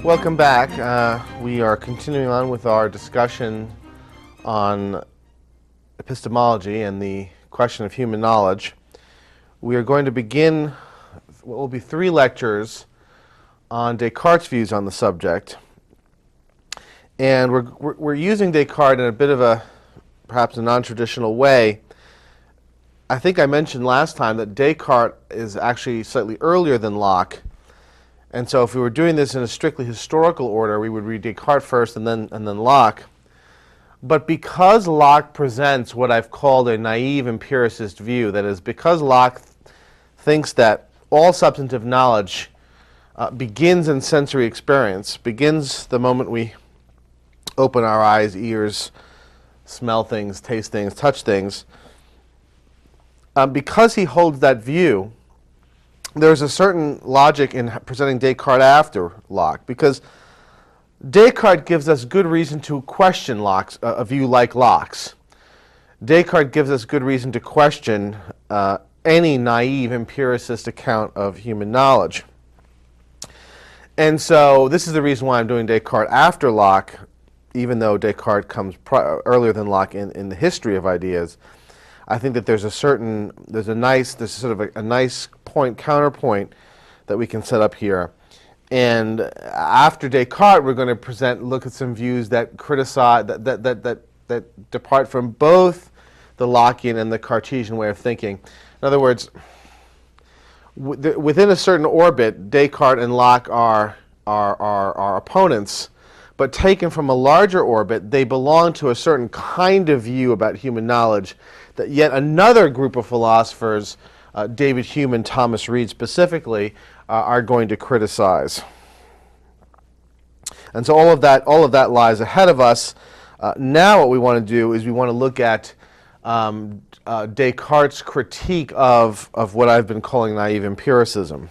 Welcome back. We are continuing on with our discussion on epistemology and the question of human knowledge. We are going to begin what will be 3 lectures on Descartes' views on the subject. And we're using Descartes in a bit of a, perhaps a non-traditional way. I think I mentioned last time that Descartes is actually slightly earlier than Locke. And so if we were doing this in a strictly historical order, we would read Descartes first and then Locke. But because Locke presents what I've called a naive empiricist view, that is, because Locke thinks that all substantive knowledge begins in sensory experience, begins the moment we open our eyes, ears, smell things, taste things, touch things, because he holds that view, there's a certain logic in presenting Descartes after Locke, because Descartes gives us good reason to question Locke's, a view like Locke's. Descartes gives us good reason to question any naive empiricist account of human knowledge. And so this is the reason why I'm doing Descartes after Locke, even though Descartes comes earlier than Locke in the history of ideas. I think that there's sort of a nice counterpoint that we can set up here. And after Descartes, we're going to look at some views that criticize, that depart from both the Lockean and the Cartesian way of thinking. In other words, within a certain orbit, Descartes and Locke are opponents, but taken from a larger orbit, they belong to a certain kind of view about human knowledge that yet another group of philosophers, David Hume and Thomas Reid specifically, are going to criticize. And so all of that lies ahead of us. Now what we want to do is we want to look at Descartes' critique of what I've been calling naive empiricism.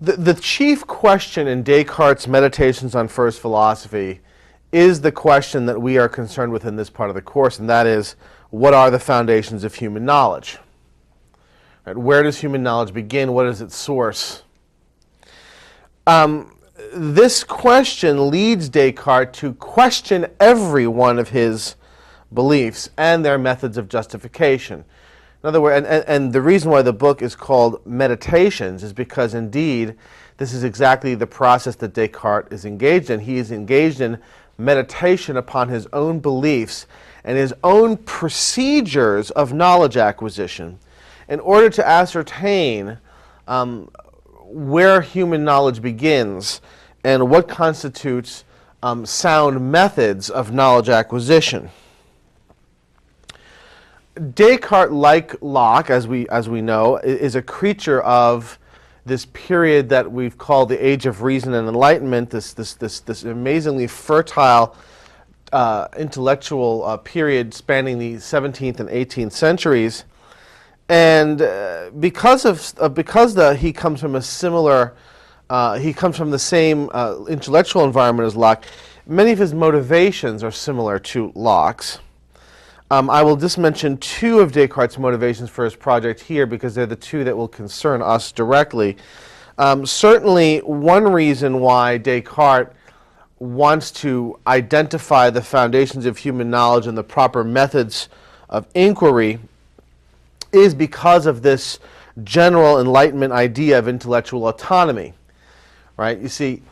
The chief question in Descartes' Meditations on First Philosophy is the question that we are concerned with in this part of the course, and that is, what are the foundations of human knowledge? Right? Where does human knowledge begin? What is its source? This question leads Descartes to question every one of his beliefs and their methods of justification. In other words, and the reason why the book is called Meditations is because indeed this is exactly the process that Descartes is engaged in. He is engaged in meditation upon his own beliefs and his own procedures of knowledge acquisition in order to ascertain where human knowledge begins and what constitutes sound methods of knowledge acquisition. Descartes, like Locke, as we know, is a creature of this period that we've called the Age of Reason and Enlightenment, this amazingly fertile intellectual period spanning the 17th and 18th centuries. And because he comes from a similar, he comes from the same intellectual environment as Locke, many of his motivations are similar to Locke's. I will just mention 2 of Descartes' motivations for his project here because they're the 2 that will concern us directly. Certainly, one reason why Descartes wants to identify the foundations of human knowledge and the proper methods of inquiry is because of this general Enlightenment idea of intellectual autonomy. Right? You see,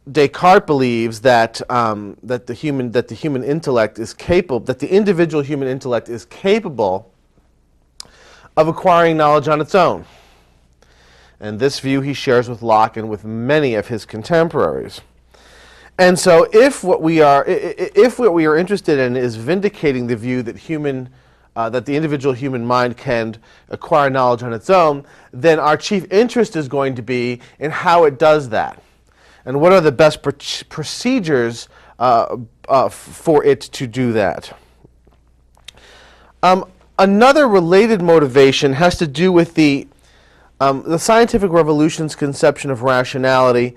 Descartes believes that the human intellect is capable, that the individual human intellect is capable of acquiring knowledge on its own. And this view he shares with Locke and with many of his contemporaries. And so, if what we are interested in is vindicating the view that that the individual human mind can acquire knowledge on its own, then our chief interest is going to be in how it does that. And what are the best procedures for it to do that? Another related motivation has to do with the scientific revolution's conception of rationality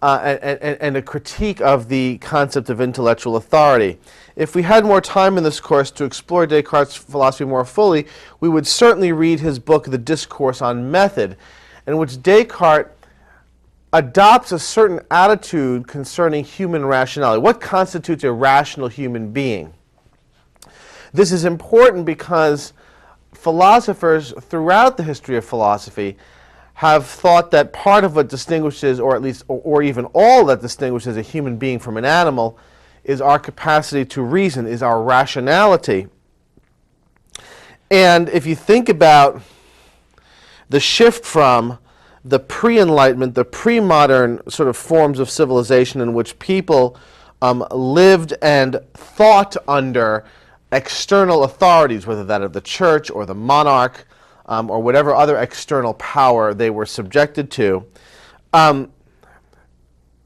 and a critique of the concept of intellectual authority. If we had more time in this course to explore Descartes' philosophy more fully, we would certainly read his book, The Discourse on Method. in which Descartes adopts a certain attitude concerning human rationality. What constitutes a rational human being? This is important because philosophers throughout the history of philosophy have thought that part of what distinguishes, or at least, or even all that distinguishes a human being from an animal, is our capacity to reason, is our rationality. And if you think about the shift from the pre-Enlightenment, the pre-modern sort of forms of civilization in which people lived and thought under external authorities, whether that of the church or the monarch or whatever other external power they were subjected to,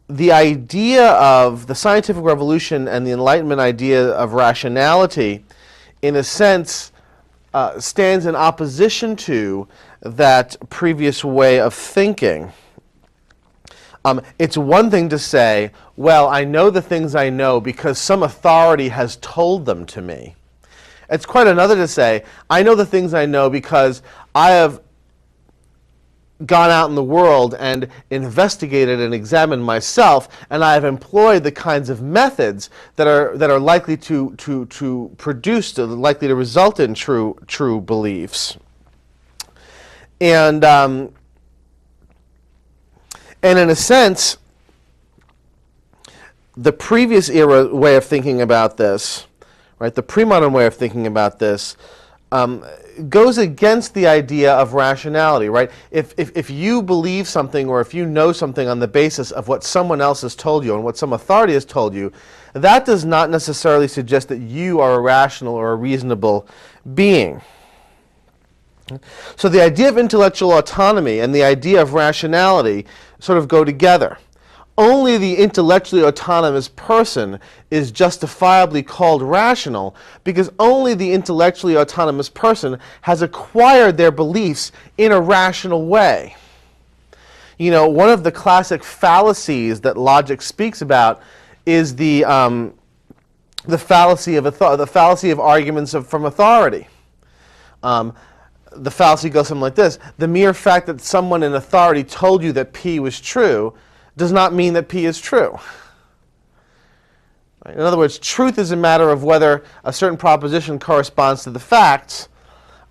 the idea of the scientific revolution and the Enlightenment idea of rationality, in a sense, stands in opposition to that previous way of thinking. It's one thing to say, well, I know the things I know because some authority has told them to me. It's quite another to say, I know the things I know because I have gone out in the world and investigated and examined myself, and I have employed the kinds of methods that are likely to produce, likely to result in true beliefs. And in a sense, the previous era way of thinking about this, right, the pre-modern way of thinking about this, goes against the idea of rationality, right? If you believe something or if you know something on the basis of what someone else has told you and what some authority has told you, that does not necessarily suggest that you are a rational or a reasonable being. So the idea of intellectual autonomy and the idea of rationality sort of go together. Only the intellectually autonomous person is justifiably called rational because only the intellectually autonomous person has acquired their beliefs in a rational way. You know, one of the classic fallacies that logic speaks about is the fallacy of arguments from authority. The fallacy goes something like this: the mere fact that someone in authority told you that P was true does not mean that P is true. In other words, truth is a matter of whether a certain proposition corresponds to the facts.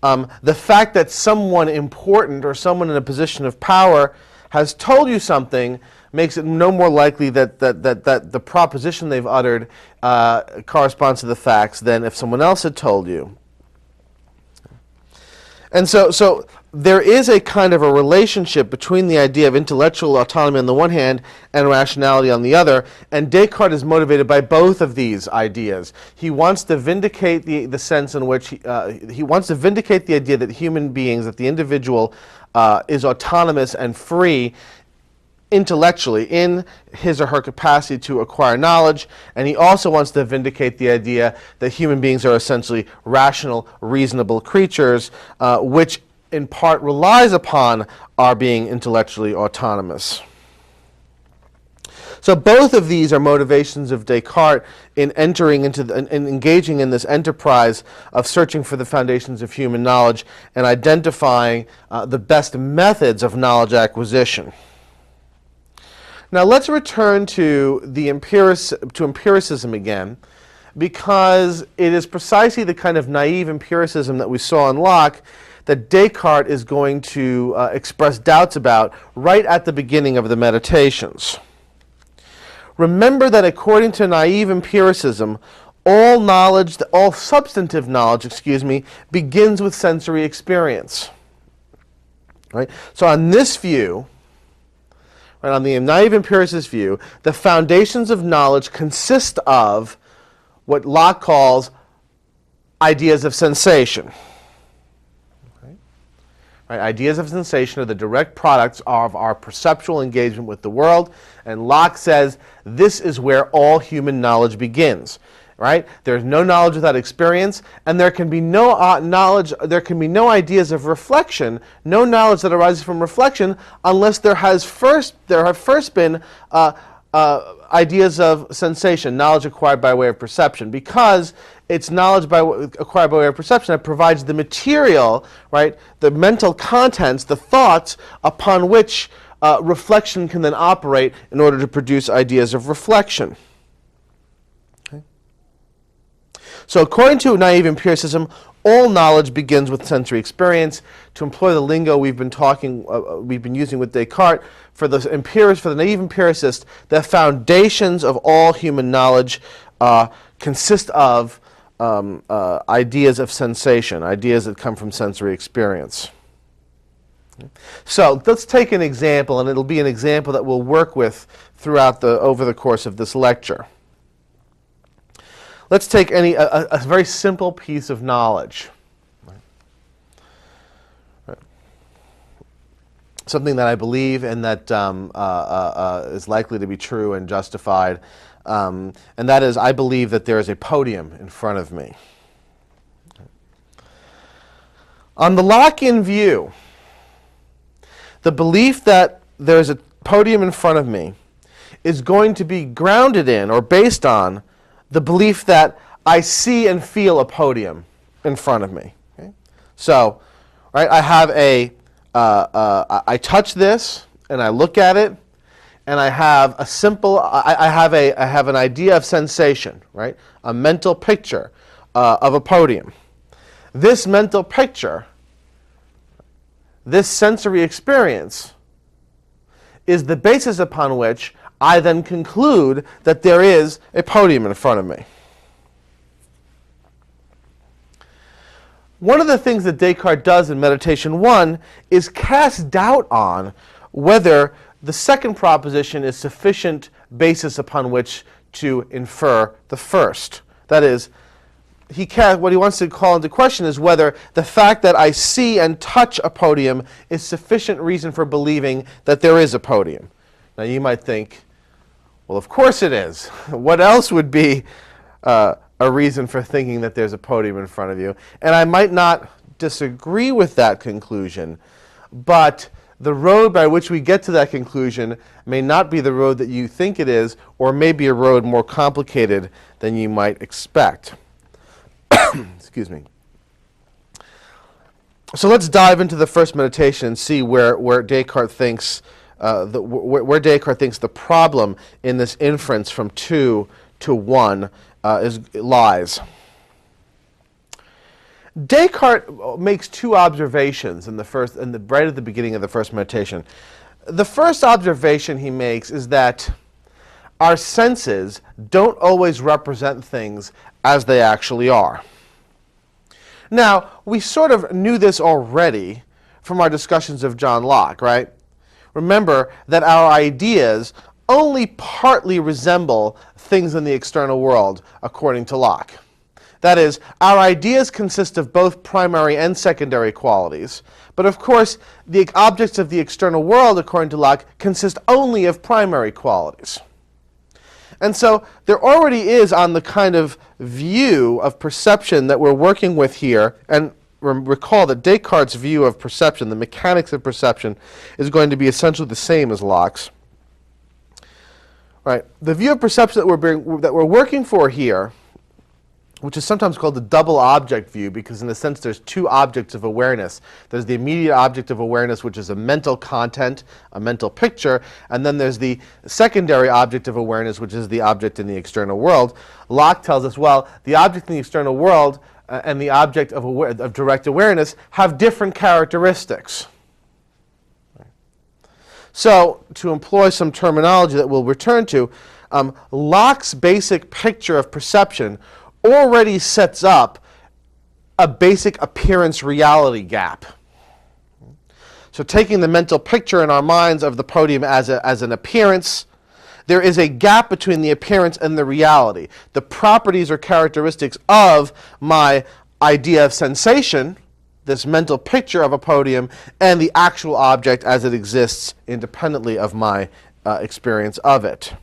The fact that someone important or someone in a position of power has told you something makes it no more likely that the proposition they've uttered corresponds to the facts than if someone else had told you. And so there is a kind of a relationship between the idea of intellectual autonomy on the one hand and rationality on the other, and Descartes is motivated by both of these ideas. He wants to vindicate the sense in which he wants to vindicate the idea that human beings, that the individual is autonomous and free intellectually in his or her capacity to acquire knowledge, and he also wants to vindicate the idea that human beings are essentially rational, reasonable creatures, which in part relies upon our being intellectually autonomous. So both of these are motivations of Descartes in entering into in engaging in this enterprise of searching for the foundations of human knowledge and identifying the best methods of knowledge acquisition. Now let's return to empiricism again, because it is precisely the kind of naive empiricism that we saw in Locke that Descartes is going to express doubts about right at the beginning of the Meditations. Remember that according to naive empiricism, all knowledge, all substantive knowledge, begins with sensory experience. Right? So on this view, right, on the naive empiricist view, the foundations of knowledge consist of what Locke calls ideas of sensation. Okay? Right, ideas of sensation are the direct products of our perceptual engagement with the world, and Locke says this is where all human knowledge begins. Right? There's no knowledge without experience, and there can be no knowledge, there can be no ideas of reflection, no knowledge that arises from reflection, unless there have first been ideas of sensation, knowledge acquired by way of perception, because it's knowledge acquired by way of perception that provides the material, right, the mental contents, the thoughts upon which reflection can then operate in order to produce ideas of reflection. Okay. So according to naive empiricism, all knowledge begins with sensory experience. To employ the lingo we've been using with Descartes, for the naive empiricist, the foundations of all human knowledge consist of ideas of sensation, ideas that come from sensory experience. So let's take an example, and it'll be an example that we'll work with over the course of this lecture. Let's take a very simple piece of knowledge. Something that I believe and that is likely to be true and justified. And that is, I believe that there is a podium in front of me. On the lock-in view, the belief that there is a podium in front of me is going to be grounded in or based on the belief that I see and feel a podium in front of me. Okay? So, right, I have I touch this and I look at it, and I have a simple, I have an idea of sensation, right? A mental picture of a podium. This mental picture, this sensory experience, is the basis upon which I then conclude that there is a podium in front of me. One of the things that Descartes does in Meditation 1 is cast doubt on whether the second proposition is sufficient basis upon which to infer the first. That is, what he wants to call into question is whether the fact that I see and touch a podium is sufficient reason for believing that there is a podium. Now you might think, well, of course it is. What else would be a reason for thinking that there's a podium in front of you? And I might not disagree with that conclusion, but the road by which we get to that conclusion may not be the road that you think it is, or may be a road more complicated than you might expect. Excuse me. So let's dive into the first meditation and see where Descartes thinks where Descartes thinks the problem in this inference from 2 to 1 lies. Descartes makes two observations right at the beginning of the first meditation. The first observation he makes is that our senses don't always represent things as they actually are. Now, we sort of knew this already from our discussions of John Locke, right? Remember that our ideas only partly resemble things in the external world, according to Locke. That is, our ideas consist of both primary and secondary qualities. But of course, the objects of the external world, according to Locke, consist only of primary qualities. And so there already is, on the kind of view of perception that we're working with here, and recall that Descartes' view of perception, the mechanics of perception, is going to be essentially the same as Locke's. Right. The view of perception that we're working for here, which is sometimes called the double object view, because in a sense there's two objects of awareness. There's the immediate object of awareness, which is a mental content, a mental picture, and then there's the secondary object of awareness, which is the object in the external world. Locke tells us, well, the object in the external world and the object of direct awareness have different characteristics. So, to employ some terminology that we'll return to, Locke's basic picture of perception already sets up a basic appearance-reality gap. So taking the mental picture in our minds of the podium as an appearance, there is a gap between the appearance and the reality. The properties or characteristics of my idea of sensation, this mental picture of a podium, and the actual object as it exists independently of my experience of it.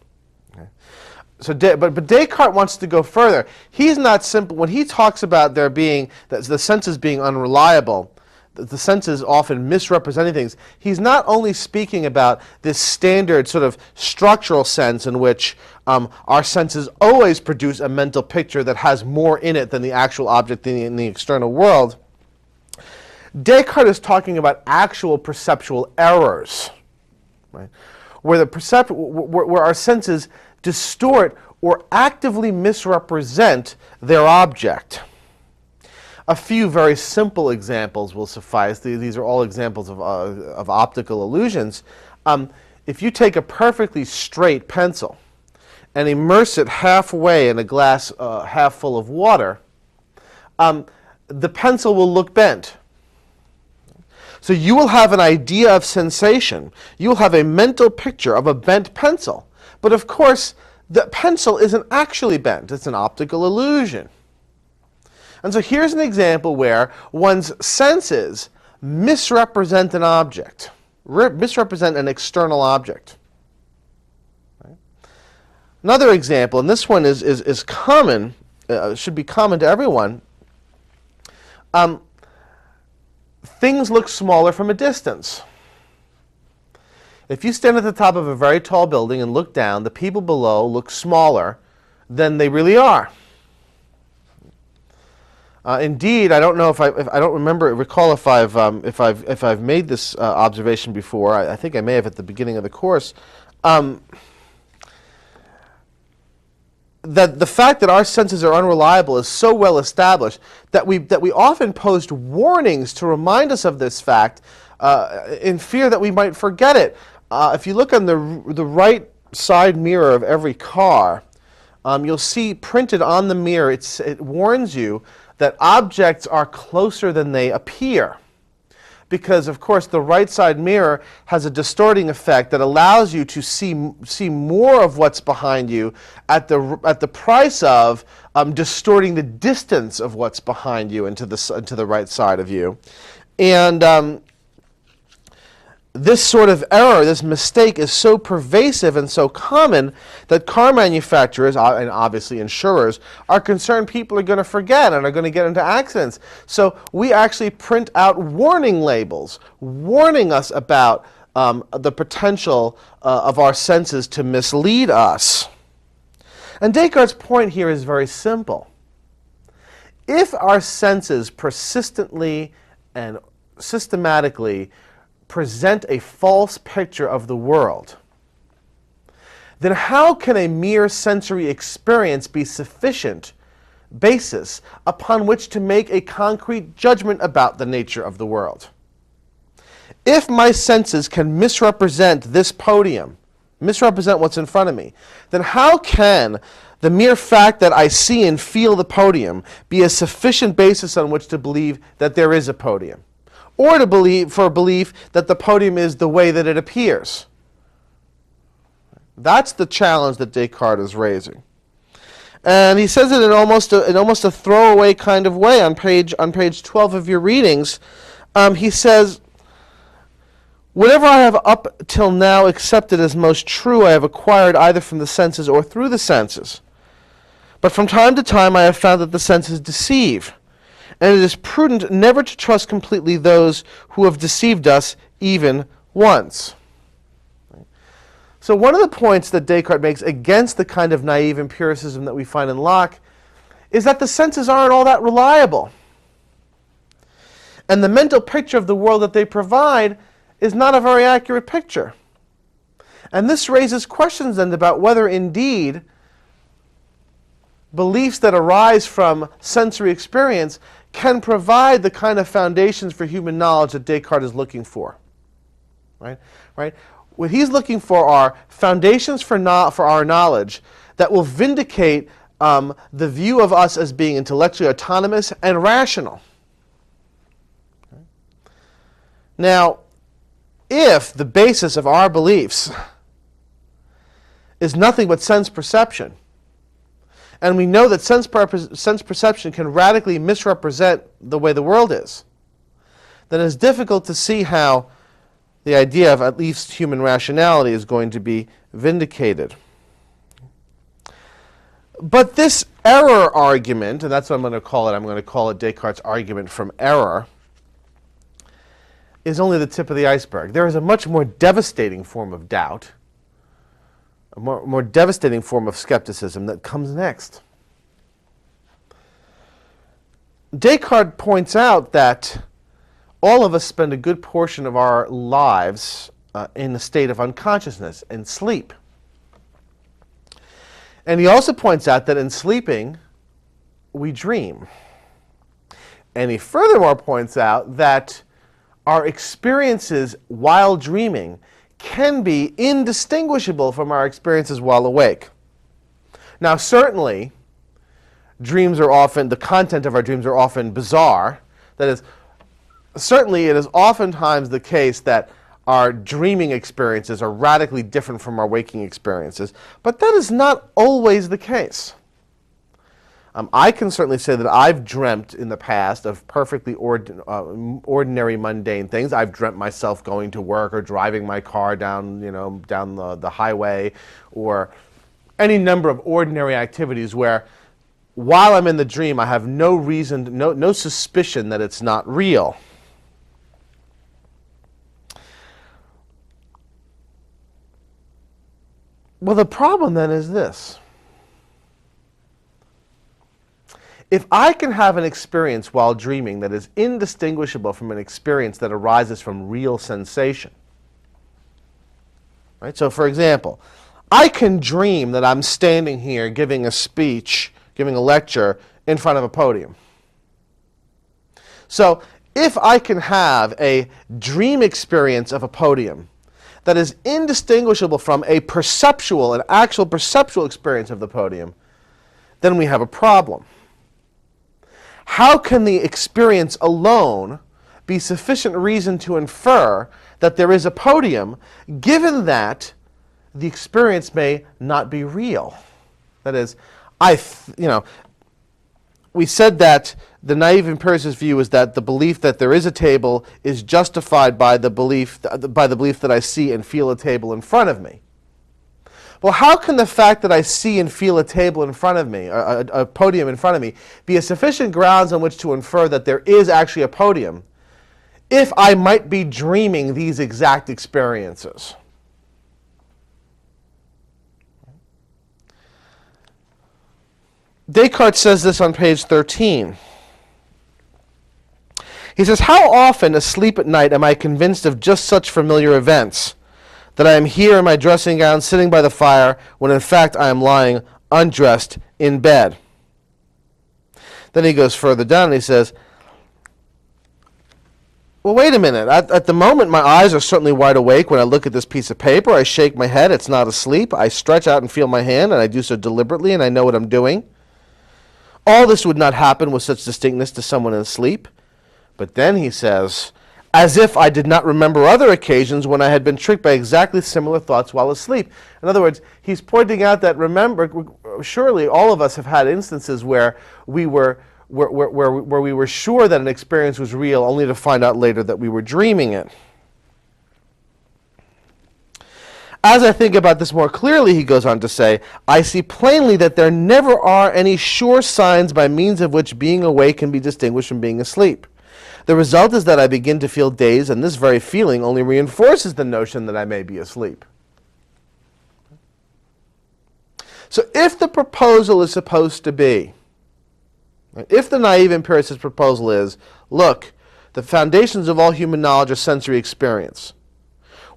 So, but Descartes wants to go further. He's not simple when he talks about there being the senses being unreliable. the senses often misrepresenting things, he's not only speaking about this standard sort of structural sense in which our senses always produce a mental picture that has more in it than the actual object in the external world. Descartes is talking about actual perceptual errors, right? Where our senses distort or actively misrepresent their object. A few very simple examples will suffice. These are all examples of optical illusions. If you take a perfectly straight pencil and immerse it halfway in a glass half full of water, the pencil will look bent. So you will have an idea of sensation. You will have a mental picture of a bent pencil. But of course, the pencil isn't actually bent. It's an optical illusion. And so here's an example where one's senses misrepresent an object, misrepresent an external object. Right? Another example, and this one is common, should be common to everyone. Things look smaller from a distance. If you stand at the top of a very tall building and look down, the people below look smaller than they really are. Indeed, I don't know if I don't recall if I've made this observation before. I think I may have at the beginning of the course. That the fact that our senses are unreliable is so well established that we often post warnings to remind us of this fact in fear that we might forget it. If you look on the right side mirror of every car, you'll see printed on the mirror, it warns you that objects are closer than they appear. Because, of course, the right side mirror has a distorting effect that allows you to see more of what's behind you at the price of distorting the distance of what's behind you into the right side of you. And this sort of error, this mistake, is so pervasive and so common that car manufacturers, and obviously insurers, are concerned people are going to forget and are going to get into accidents. So we actually print out warning labels, warning us about the potential of our senses to mislead us. And Descartes' point here is very simple. If our senses persistently and systematically present a false picture of the world, then how can a mere sensory experience be sufficient basis upon which to make a concrete judgment about the nature of the world? If my senses can misrepresent this podium, misrepresent what's in front of me, then how can the mere fact that I see and feel the podium be a sufficient basis on which to believe that there is a podium? Or to believe that the podium is the way that it appears. That's the challenge that Descartes is raising. And he says it in almost a throwaway kind of way on page 12 of your readings. He says, "Whatever I have up till now accepted as most true, I have acquired either from the senses or through the senses. But from time to time I have found that the senses deceive. And it is prudent never to trust completely those who have deceived us even once." So one of the points that Descartes makes against the kind of naive empiricism that we find in Locke is that the senses aren't all that reliable. And the mental picture of the world that they provide is not a very accurate picture. And this raises questions then about whether indeed beliefs that arise from sensory experience can provide the kind of foundations for human knowledge that Descartes is looking for. Right? What he's looking for are foundations for our knowledge that will vindicate the view of us as being intellectually autonomous and rational. Now, if the basis of our beliefs is nothing but sense perception, and we know that sense perception can radically misrepresent the way the world is, then it's difficult to see how the idea of at least human rationality is going to be vindicated. But this error argument, and that's what I'm going to call it Descartes' argument from error, is only the tip of the iceberg. There is a much more devastating form of doubt, a more devastating form of skepticism that comes next. Descartes points out that all of us spend a good portion of our lives in a state of unconsciousness, in sleep. And he also points out that in sleeping, we dream. And he furthermore points out that our experiences while dreaming can be indistinguishable from our experiences while awake. Now, certainly, the content of our dreams are often bizarre. That is, certainly it is oftentimes the case that our dreaming experiences are radically different from our waking experiences, but that is not always the case. I can certainly say that I've dreamt in the past of perfectly ordinary, mundane things. I've dreamt myself going to work or driving my car down the highway, or any number of ordinary activities where, while I'm in the dream, I have no reason, no suspicion that it's not real. Well, the problem then is this. If I can have an experience while dreaming that is indistinguishable from an experience that arises from real sensation, right? So, for example, I can dream that I'm standing here giving a speech, giving a lecture in front of a podium. So, if I can have a dream experience of a podium that is indistinguishable from an actual perceptual experience of the podium, then we have a problem. How can the experience alone be sufficient reason to infer that there is a podium, given that the experience may not be real? That is, we said that the naive empiricist view is that the belief that there is a table is justified by the belief that I see and feel a table in front of me. Well, how can the fact that I see and feel a table in front of me, a podium in front of me, be a sufficient grounds on which to infer that there is actually a podium, if I might be dreaming these exact experiences? Descartes says this on page 13. He says, "How often asleep at night am I convinced of just such familiar events, that I am here in my dressing gown sitting by the fire, when in fact I am lying undressed in bed." Then he goes further down and he says, well, wait a minute. At the moment, my eyes are certainly wide awake when I look at this piece of paper. I shake my head. It's not asleep. I stretch out and feel my hand, and I do so deliberately, and I know what I'm doing. All this would not happen with such distinctness to someone in sleep. But then he says, as if I did not remember other occasions when I had been tricked by exactly similar thoughts while asleep. In other words, he's pointing out that, remember, surely all of us have had instances where we were sure that an experience was real, only to find out later that we were dreaming it. As I think about this more clearly, he goes on to say, I see plainly that there never are any sure signs by means of which being awake can be distinguished from being asleep. The result is that I begin to feel dazed, and this very feeling only reinforces the notion that I may be asleep. So if the proposal is supposed to be, if the naive empiricist proposal is, look, the foundations of all human knowledge are sensory experience.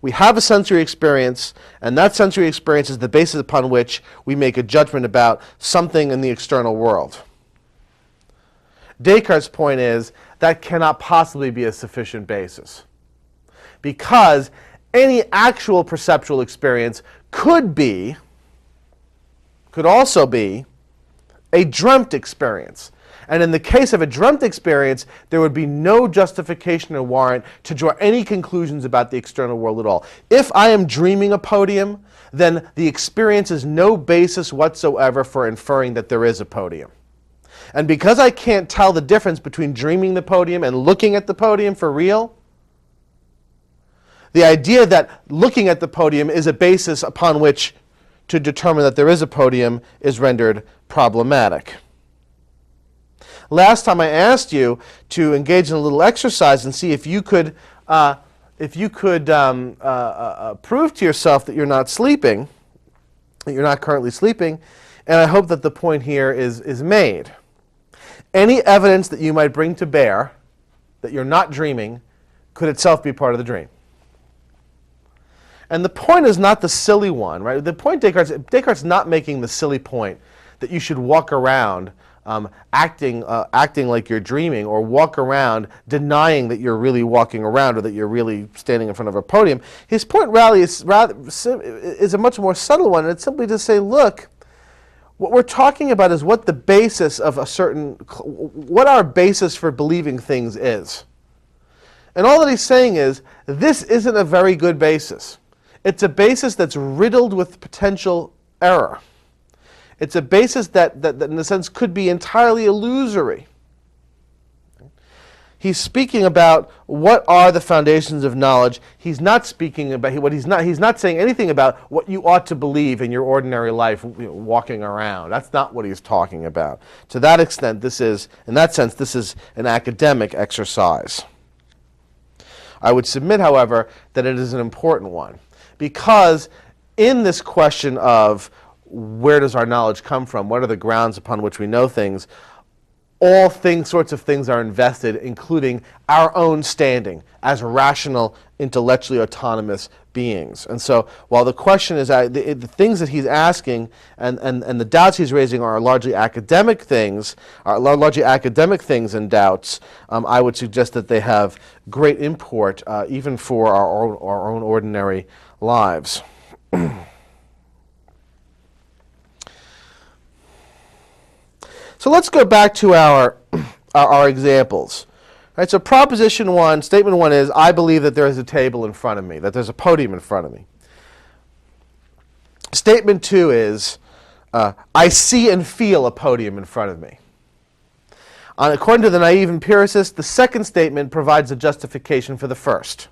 We have a sensory experience, and that sensory experience is the basis upon which we make a judgment about something in the external world. Descartes' point is that cannot possibly be a sufficient basis, because any actual perceptual experience could also be a dreamt experience. And in the case of a dreamt experience, there would be no justification or warrant to draw any conclusions about the external world at all. If I am dreaming a podium, then the experience is no basis whatsoever for inferring that there is a podium. And because I can't tell the difference between dreaming the podium and looking at the podium for real, the idea that looking at the podium is a basis upon which to determine that there is a podium is rendered problematic. Last time I asked you to engage in a little exercise and see if you could if you could prove to yourself that you're not sleeping, that you're not currently sleeping, and I hope that the point here is made. Any evidence that you might bring to bear that you're not dreaming could itself be part of the dream. And the point is not the silly one, right? The point Descartes' not making the silly point that you should walk around acting like you're dreaming, or walk around denying that you're really walking around, or that you're really standing in front of a podium. His point really is a much more subtle one, and it's simply to say, look, what we're talking about is what the basis of what our basis for believing things is. And all that he's saying is, this isn't a very good basis. It's a basis that's riddled with potential error. It's a basis that in a sense could be entirely illusory. He's speaking about what are the foundations of knowledge. He's not speaking about he's not saying anything about what you ought to believe in your ordinary life, walking around. That's not what he's talking about. To that extent, this is an academic exercise. I would submit, however, that it is an important one, because in this question of where does our knowledge come from, what are the grounds upon which we know things, all sorts of things are invested, including our own standing as rational, intellectually autonomous beings. And so while the question is, the things that he's asking and the doubts he's raising are largely academic things, and doubts, I would suggest that they have great import even for our own ordinary lives. So let's go back to our examples. Right, so proposition 1, statement 1 is, I believe that there is a table in front of me, that there's a podium in front of me. Statement 2 is, I see and feel a podium in front of me. According to the naive empiricist, the second statement provides a justification for the first.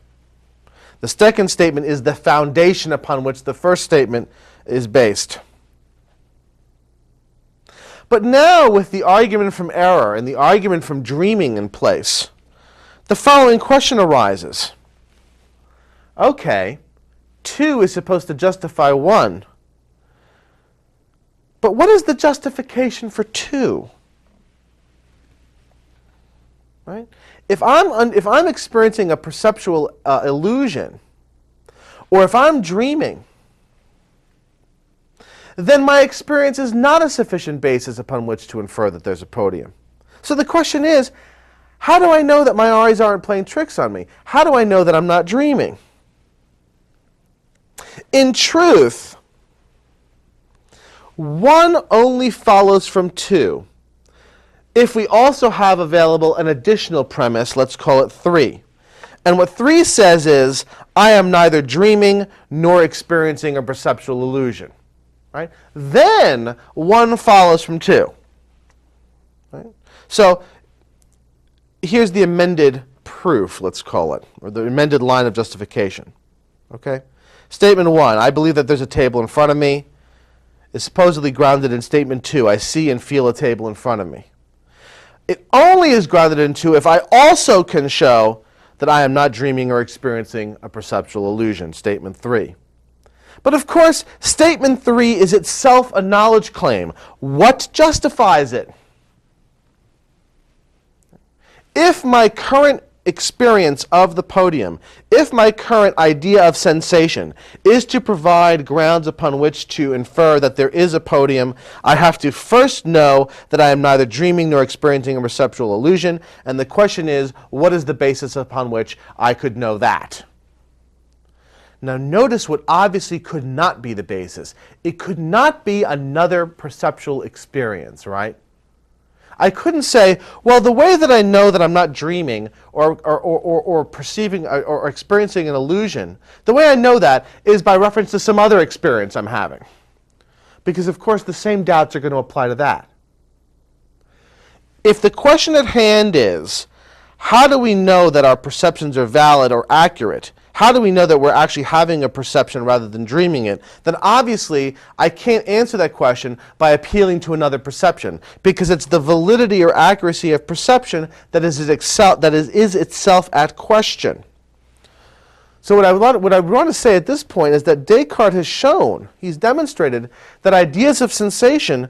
The second statement is the foundation upon which the first statement is based. But now, with the argument from error and the argument from dreaming in place, the following question arises. Okay, 2 is supposed to justify 1. But what is the justification for 2? Right? If I'm experiencing a perceptual illusion, or if I'm dreaming, then my experience is not a sufficient basis upon which to infer that there's a podium. So the question is, how do I know that my eyes aren't playing tricks on me? How do I know that I'm not dreaming? In truth, 1 only follows from 2 if we also have available an additional premise, let's call it 3. And what 3 says is, I am neither dreaming nor experiencing a perceptual illusion. Right? Then 1 follows from 2. Right? So here's the amended proof, let's call it, or the amended line of justification. Okay? Statement 1, I believe that there's a table in front of me, is supposedly grounded in statement 2, I see and feel a table in front of me. It only is grounded in 2 if I also can show that I am not dreaming or experiencing a perceptual illusion, statement 3. But of course, statement 3 is itself a knowledge claim. What justifies it? If my current experience of the podium, if my current idea of sensation is to provide grounds upon which to infer that there is a podium, I have to first know that I am neither dreaming nor experiencing a perceptual illusion. And the question is, what is the basis upon which I could know that? Now notice what obviously could not be the basis. It could not be another perceptual experience, right? I couldn't say, well, the way that I know that I'm not dreaming or perceiving or experiencing an illusion, the way I know that is by reference to some other experience I'm having. Because of course the same doubts are going to apply to that. If the question at hand is, how do we know that our perceptions are valid or accurate? How do we know that we're actually having a perception rather than dreaming it? Then obviously, I can't answer that question by appealing to another perception, because it's the validity or accuracy of perception that is itself at question. So what I want to say at this point is that Descartes has shown, he's demonstrated, that ideas of sensation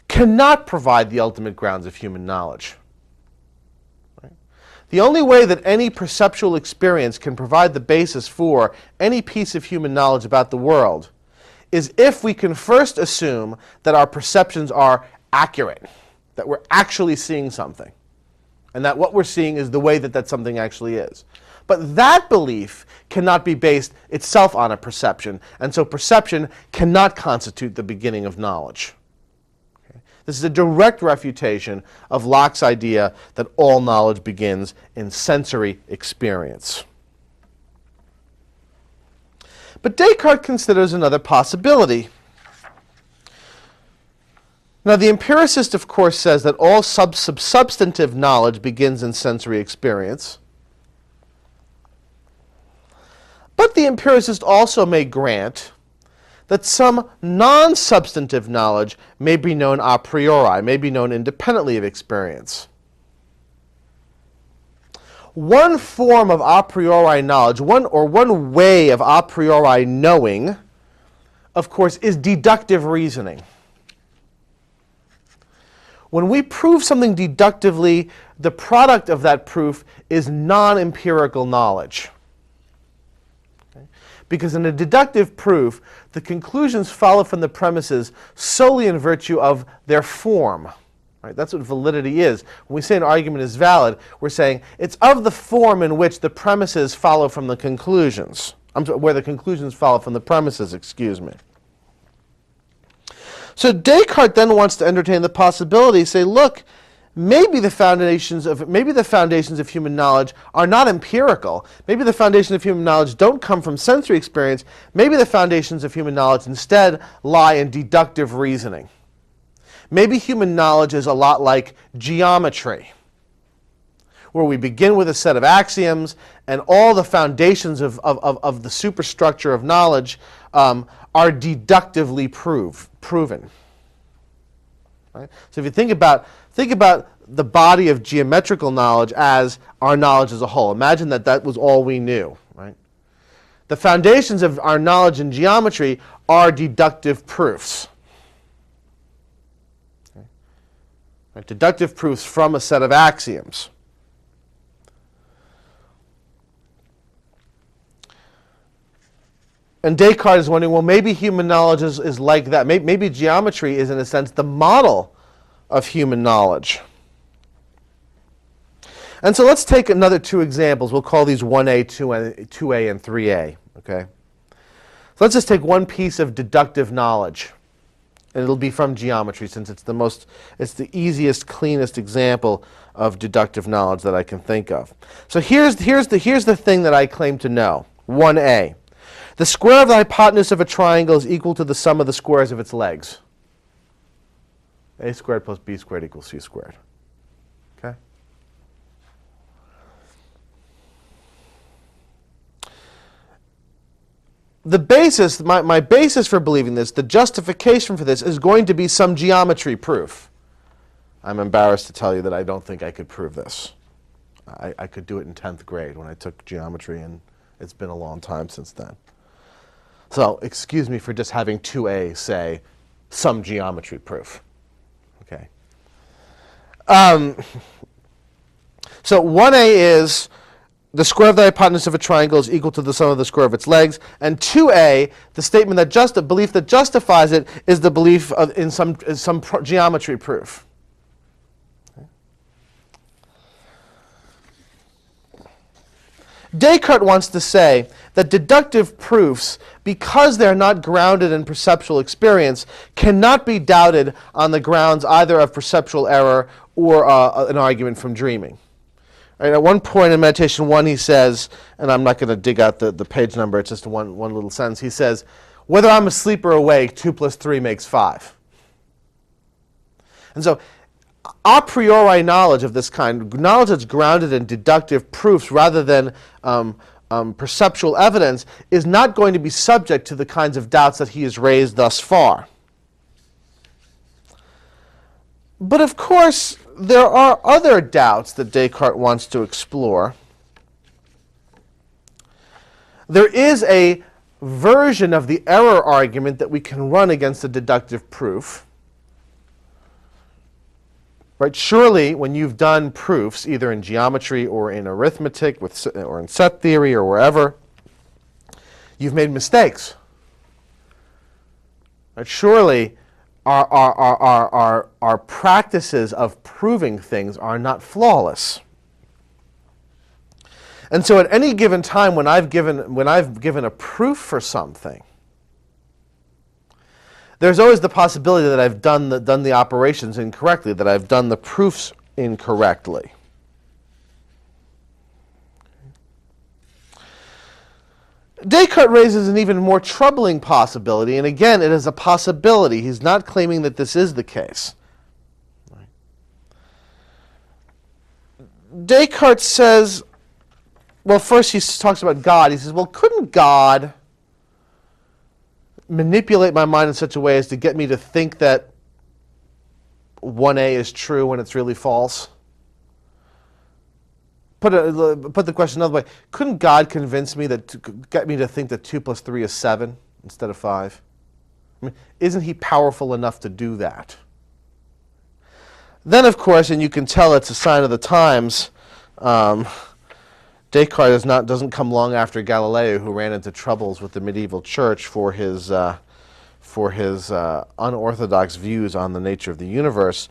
cannot provide the ultimate grounds of human knowledge. Right? The only way that any perceptual experience can provide the basis for any piece of human knowledge about the world is if we can first assume that our perceptions are accurate, that we're actually seeing something, and that what we're seeing is the way that that something actually is. But that belief cannot be based itself on a perception, and so perception cannot constitute the beginning of knowledge. Okay? This is a direct refutation of Locke's idea that all knowledge begins in sensory experience. But Descartes considers another possibility. Now, the empiricist, of course, says that all substantive knowledge begins in sensory experience. But the empiricist also may grant that some non-substantive knowledge may be known a priori, may be known independently of experience. One form of a priori knowledge, one way of a priori knowing, of course, is deductive reasoning. When we prove something deductively, the product of that proof is non-empirical knowledge. Okay? Because in a deductive proof, the conclusions follow from the premises solely in virtue of their form. Right? That's what validity is. When we say an argument is valid, we're saying it's of the form in which the premises follow from the conclusions. Where the conclusions follow from the premises, excuse me. So Descartes then wants to entertain the possibility, say, look, maybe the foundations of human knowledge are not empirical. Maybe the foundations of human knowledge don't come from sensory experience. Maybe the foundations of human knowledge instead lie in deductive reasoning. Maybe human knowledge is a lot like geometry, where we begin with a set of axioms, and all the foundations of the superstructure of knowledge are deductively proven. Right? So if you think about the body of geometrical knowledge as our knowledge as a whole, imagine that was all we knew. Right? The foundations of our knowledge in geometry are deductive proofs. Okay? Right? Deductive proofs from a set of axioms. And Descartes is wondering, well, maybe human knowledge is like that. Maybe geometry is, in a sense, the model of human knowledge. And so let's take another two examples. We'll call these 1a, 2a, and 3a. Okay? So let's just take one piece of deductive knowledge. And it'll be from geometry, since it's the easiest, cleanest example of deductive knowledge that I can think of. So here's the thing that I claim to know. 1a. The square of the hypotenuse of a triangle is equal to the sum of the squares of its legs. A squared plus b squared equals c squared. Okay? The basis, my basis for believing this, the justification for this, is going to be some geometry proof. I'm embarrassed to tell you that I don't think I could prove this. I could do it in 10th grade when I took geometry, and it's been a long time since then. So excuse me for just having 2a say some geometry proof. Okay. So 1a is the square of the hypotenuse of a triangle is equal to the sum of the square of its legs, and 2a, the statement that belief that justifies it, is the belief in some geometry proof. Okay. Descartes wants to say that deductive proofs, because they're not grounded in perceptual experience, cannot be doubted on the grounds either of perceptual error or an argument from dreaming. Right, at one point in Meditation 1 he says, and I'm not going to dig out the page number, it's just one little sentence, he says, whether I'm asleep or awake, 2 plus 3 makes 5. And so a priori knowledge of this kind, knowledge that's grounded in deductive proofs rather than perceptual evidence, is not going to be subject to the kinds of doubts that he has raised thus far. But of course, there are other doubts that Descartes wants to explore. there is a version of the error argument that we can run against a deductive proof. Right? Surely, when you've done proofs, either in geometry or in arithmetic or in set theory or wherever, you've made mistakes. Right? Surely, our practices of proving things are not flawless. And so at any given time when I've given a proof for something, there's always the possibility that I've done the operations incorrectly, that I've done the proofs incorrectly. Descartes raises an even more troubling possibility, and again, it is a possibility. He's not claiming that this is the case. Descartes says, well, first he talks about God. He says, well, couldn't God manipulate my mind in such a way as to get me to think that 1A is true when it's really false? Put the question another way. Couldn't God convince me get me to think that 2 plus 3 is 7 instead of 5? I mean, isn't he powerful enough to do that? Then, of course, and you can tell it's a sign of the times, Descartes doesn't come long after Galileo, who ran into troubles with the medieval church for his unorthodox views on the nature of the universe.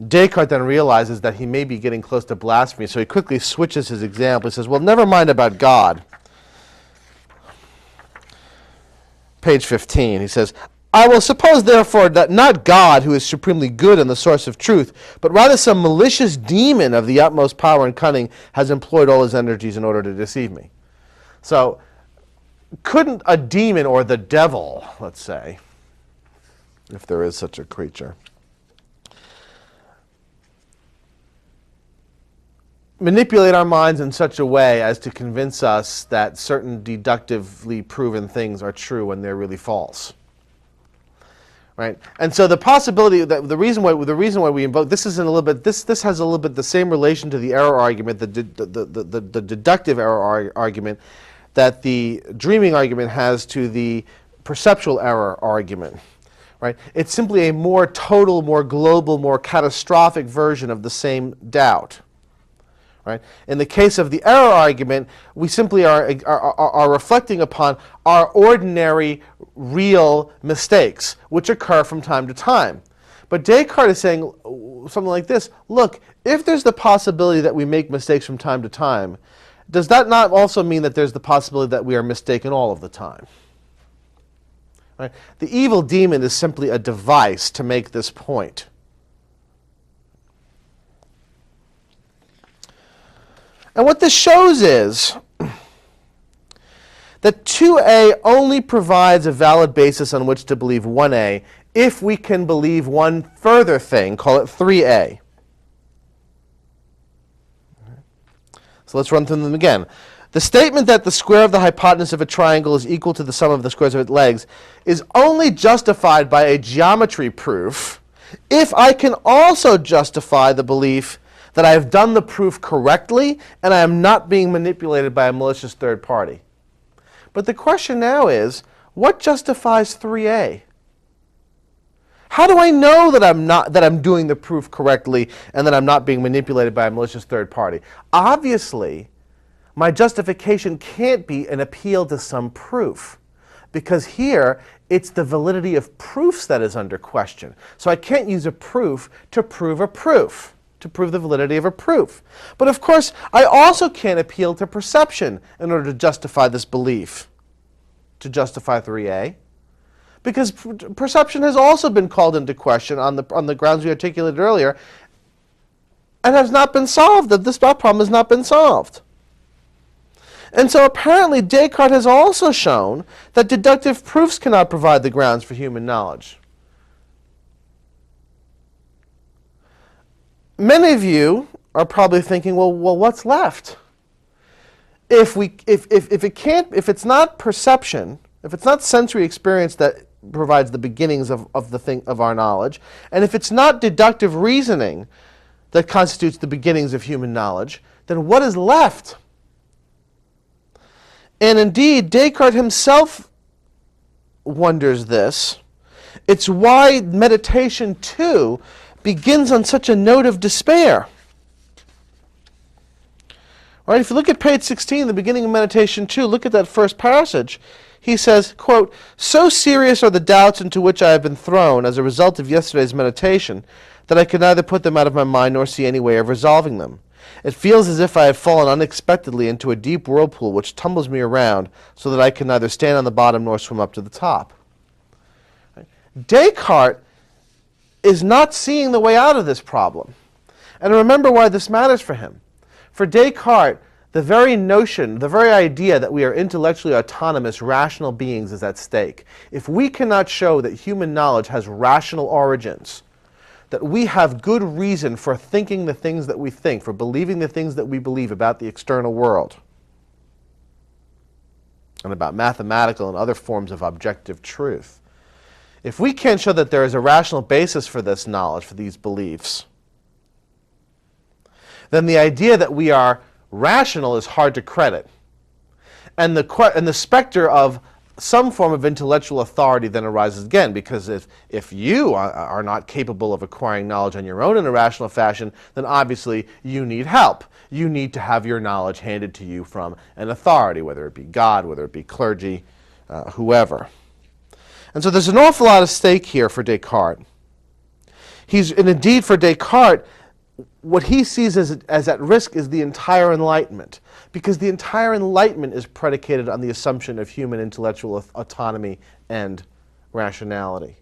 Descartes then realizes that he may be getting close to blasphemy, so he quickly switches his example. He says, well, never mind about God. Page 15, he says, I will suppose, therefore, that not God, who is supremely good and the source of truth, but rather some malicious demon of the utmost power and cunning has employed all his energies in order to deceive me. So, couldn't a demon, or the devil, let's say, if there is such a creature, manipulate our minds in such a way as to convince us that certain deductively proven things are true when they're really false? Right? And so the possibility that the reason why we invoke this is this has a little bit the same relation to the error argument, the deductive error argument, that the dreaming argument has to the perceptual error argument. Right? It's simply a more total, more global, more catastrophic version of the same doubt. Right? In the case of the error argument, we simply are reflecting upon our ordinary, real mistakes, which occur from time to time. But Descartes is saying something like this: look, if there's the possibility that we make mistakes from time to time, does that not also mean that there's the possibility that we are mistaken all of the time? Right? The evil demon is simply a device to make this point. And what this shows is that 2A only provides a valid basis on which to believe 1A if we can believe one further thing, call it 3A. So let's run through them again. The statement that the square of the hypotenuse of a triangle is equal to the sum of the squares of its legs is only justified by a geometry proof if I can also justify the belief that I have done the proof correctly and I am not being manipulated by a malicious third party. But the question now is, what justifies 3A? How do I know that I'm doing the proof correctly and that I'm not being manipulated by a malicious third party? Obviously, my justification can't be an appeal to some proof, because here it's the validity of proofs that is under question. So I can't use a proof to prove a proof, to prove the validity of a proof. But of course, I also can't appeal to perception in order to justify this belief, to justify 3A, because perception has also been called into question on the grounds we articulated earlier, and has not been solved. That problem has not been solved. And so apparently Descartes has also shown that deductive proofs cannot provide the grounds for human knowledge. Many of you are probably thinking, well, what's left? If it's not perception, if it's not sensory experience that provides the beginnings of our knowledge, and if it's not deductive reasoning that constitutes the beginnings of human knowledge, then what is left? And indeed, Descartes himself wonders this. It's why meditation, too, begins on such a note of despair. Right? If you look at page 16, the beginning of meditation 2, look at that first passage. He says, quote, "So serious are the doubts into which I have been thrown as a result of yesterday's meditation that I can neither put them out of my mind nor see any way of resolving them. It feels as if I have fallen unexpectedly into a deep whirlpool which tumbles me around so that I can neither stand on the bottom nor swim up to the top." Right? Descartes is not seeing the way out of this problem. And remember why this matters for him. For Descartes, the very notion, the very idea that we are intellectually autonomous, rational beings is at stake. If we cannot show that human knowledge has rational origins, that we have good reason for thinking the things that we think, for believing the things that we believe about the external world, and about mathematical and other forms of objective truth, if we can't show that there is a rational basis for this knowledge, for these beliefs, then the idea that we are rational is hard to credit. And the specter of some form of intellectual authority then arises again, because if you are not capable of acquiring knowledge on your own in a rational fashion, then obviously you need help. You need to have your knowledge handed to you from an authority, whether it be God, whether it be clergy, whoever. And so there's an awful lot at stake here for Descartes. And indeed for Descartes, what he sees as at risk is the entire Enlightenment, because the entire Enlightenment is predicated on the assumption of human intellectual autonomy and rationality.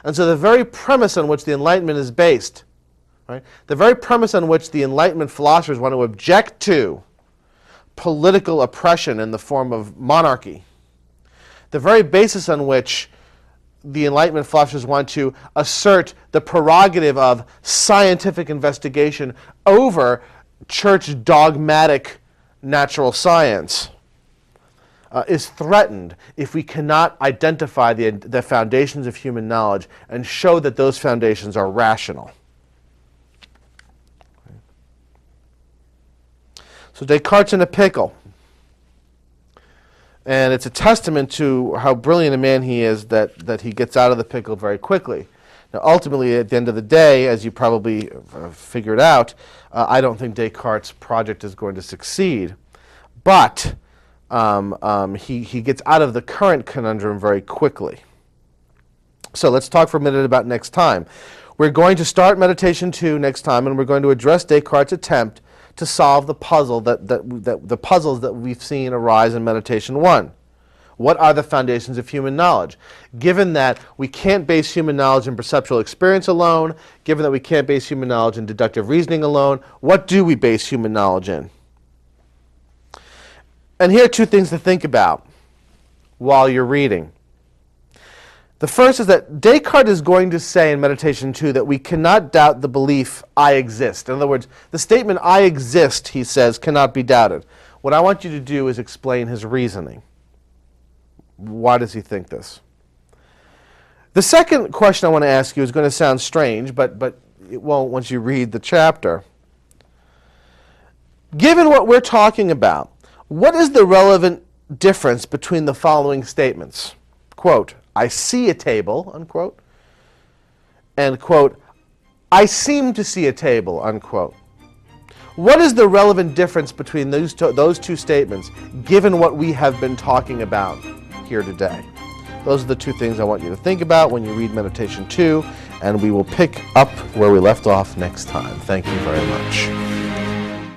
And so the very premise on which the Enlightenment is based, right, the very premise on which the Enlightenment philosophers want to object to political oppression in the form of monarchy, the very basis on which the Enlightenment philosophers want to assert the prerogative of scientific investigation over church dogmatic natural science is threatened if we cannot identify the foundations of human knowledge and show that those foundations are rational. So Descartes' in a pickle. And it's a testament to how brilliant a man he is that he gets out of the pickle very quickly. Now, ultimately, at the end of the day, as you probably figured out, I don't think Descartes' project is going to succeed. But he gets out of the current conundrum very quickly. So let's talk for a minute about next time. We're going to start Meditation 2 next time, and we're going to address Descartes' attempt to solve the puzzle the puzzles that we've seen arise in Meditation 1. What are the foundations of human knowledge? Given that we can't base human knowledge in perceptual experience alone, given that we can't base human knowledge in deductive reasoning alone, what do we base human knowledge in? And here are two things to think about while you're reading. The first is that Descartes is going to say in Meditation 2 that we cannot doubt the belief, I exist. In other words, the statement, I exist, he says, cannot be doubted. What I want you to do is explain his reasoning. Why does he think this? The second question I want to ask you is going to sound strange, but it won't once you read the chapter. Given what we're talking about, what is the relevant difference between the following statements? Quote, I see a table, unquote, and, quote, I seem to see a table, unquote. What is the relevant difference between those two statements, given what we have been talking about here today? Those are the two things I want you to think about when you read Meditation 2, and we will pick up where we left off next time. Thank you very much.